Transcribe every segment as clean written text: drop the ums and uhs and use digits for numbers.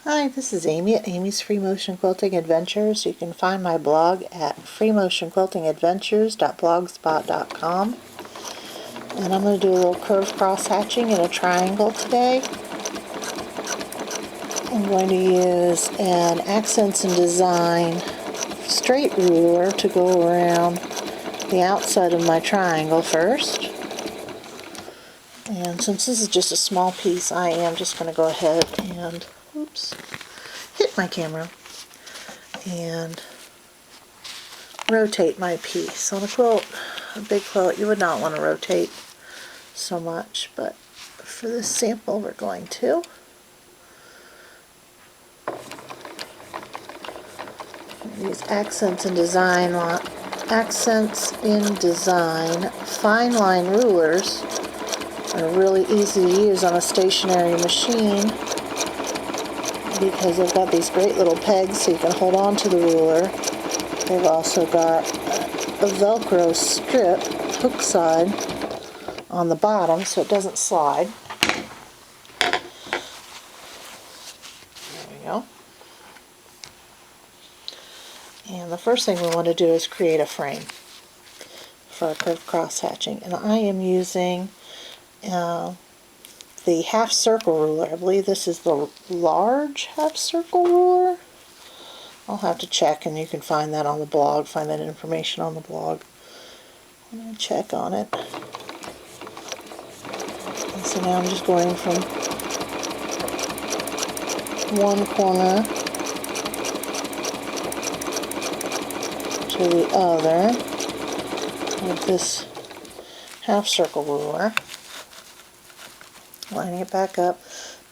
Hi, this is Amy at Amy's Free Motion Quilting Adventures. You can find my blog at freemotionquiltingadventures.blogspot.com. And I'm going to do a little curved cross hatching in a triangle today. I'm going to use an Accents and Design straight ruler to go around the outside of my triangle first. And since this is just a small piece, I am just going to go ahead and hit my camera and rotate my piece. On a quilt, a big quilt, you would not want to rotate so much, but for this sample we're going to. These Accents in Design fine line rulers are really easy to use on a stationary machine because they've got these great little pegs so you can hold on to the ruler. They've also got a Velcro strip, hook side, on the bottom so it doesn't slide. There we go. And the first thing we want to do is create a frame for our curved cross hatching. And I am using the half circle ruler. I believe this is the large half circle ruler. I'll have to check, and you can find that on the blog, find that information on the blog. I'm going to check on it. And so now I'm just going from one corner to the other with this half circle ruler. Lining it back up.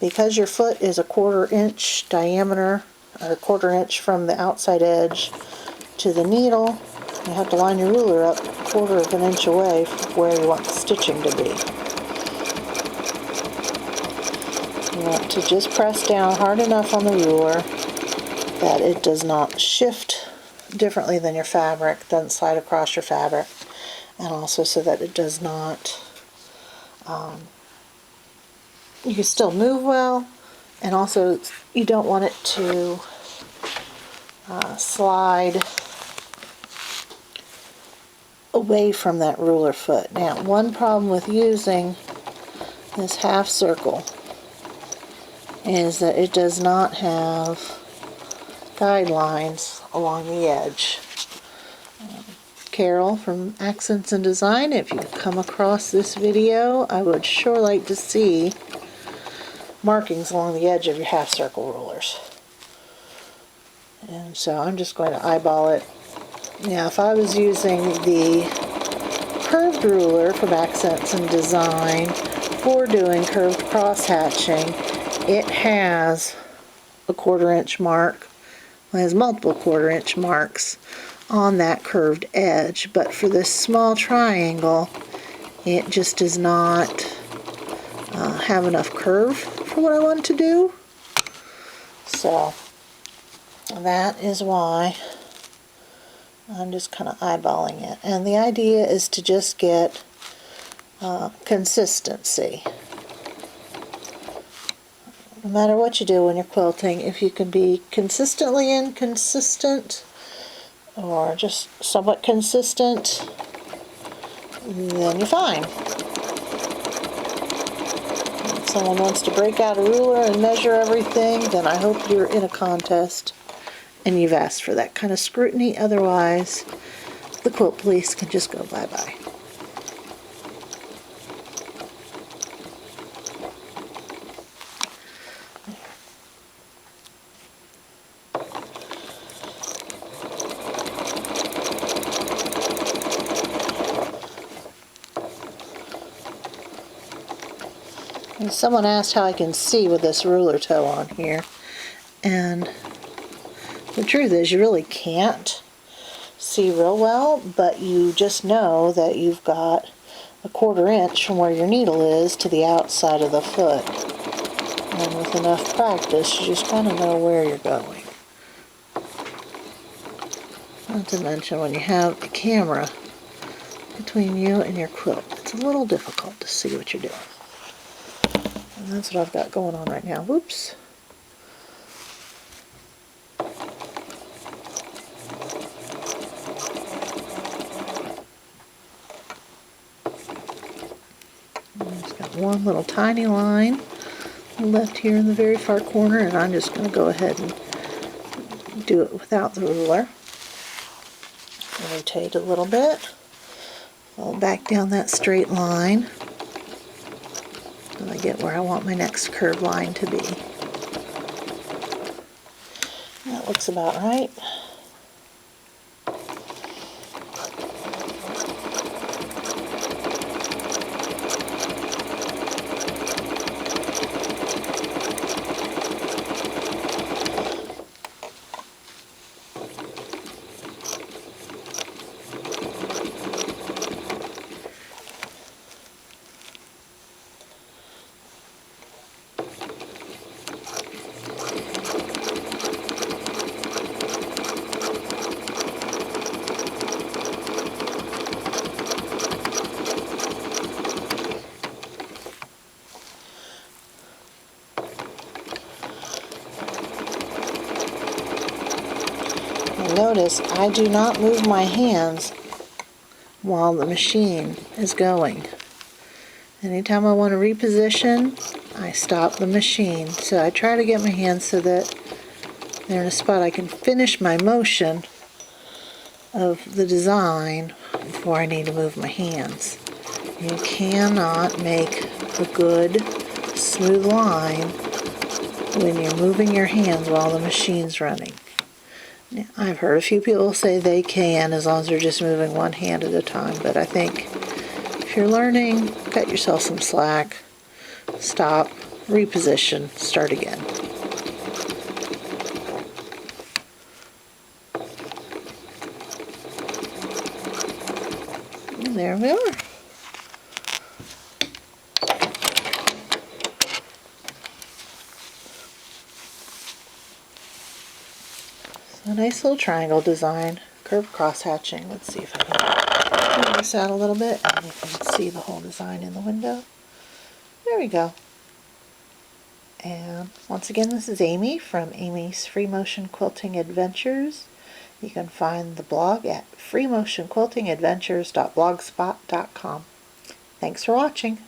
Because your foot is a 1/4 inch diameter, or 1/4 inch from the outside edge to the needle, you have to line your ruler up 1/4 inch away from where you want the stitching to be. You want to just press down hard enough on the ruler that it does not shift differently than your fabric, doesn't slide across your fabric, and also so that it does not you can still move well, and also you don't want it to slide away from that ruler foot. Now, one problem with using this half circle is that it does not have guidelines along the edge. Carol from Accents and Design, if you come across this video, I would sure like to see markings along the edge of your half circle rulers. And so I'm just going to eyeball it. Now, if I was using the curved ruler from Accents and Design for doing curved cross hatching, it has a 1/4 inch mark. It has multiple 1/4 inch marks on that curved edge, but for this small triangle, it just does not have enough curve for what I want to do. So that is why I'm just kind of eyeballing it. And the idea is to just get consistency. No matter what you do when you're quilting, if you can be consistently inconsistent or just somewhat consistent, then you're fine. If someone wants to break out a ruler and measure everything, then I hope you're in a contest and you've asked for that kind of scrutiny. Otherwise, the quilt police can just go bye-bye. And someone asked how I can see with this ruler toe on here, and the truth is you really can't see real well, but you just know that you've got a 1/4 inch from where your needle is to the outside of the foot. And with enough practice, you just kind of know where you're going. Not to mention when you have a camera between you and your quilt, it's a little difficult to see what you're doing. And that's what I've got going on right now. Whoops. one little tiny line left here in the very far corner, and I'm just going to go ahead and do it without the ruler. Rotate a little bit, fall back down that straight line until I get where I want my next curved line to be. That looks about right. Notice I do not move my hands while the machine is going. Anytime I want to reposition, I stop the machine. So I try to get my hands so that they're in a spot I can finish my motion of the design before I need to move my hands. You cannot make a good smooth line when you're moving your hands while the machine's running. Now, I've heard a few people say they can as long as they're just moving one hand at a time, but I think if you're learning, cut yourself some slack, stop, reposition, start again. And there we are. A nice little triangle design, curved cross hatching. Let's see if I can move this out a little bit and you can see the whole design in the window. There we go. And once again, this is Amy from Amy's Free Motion Quilting Adventures. You can find the blog at freemotionquiltingadventures.blogspot.com. Thanks for watching.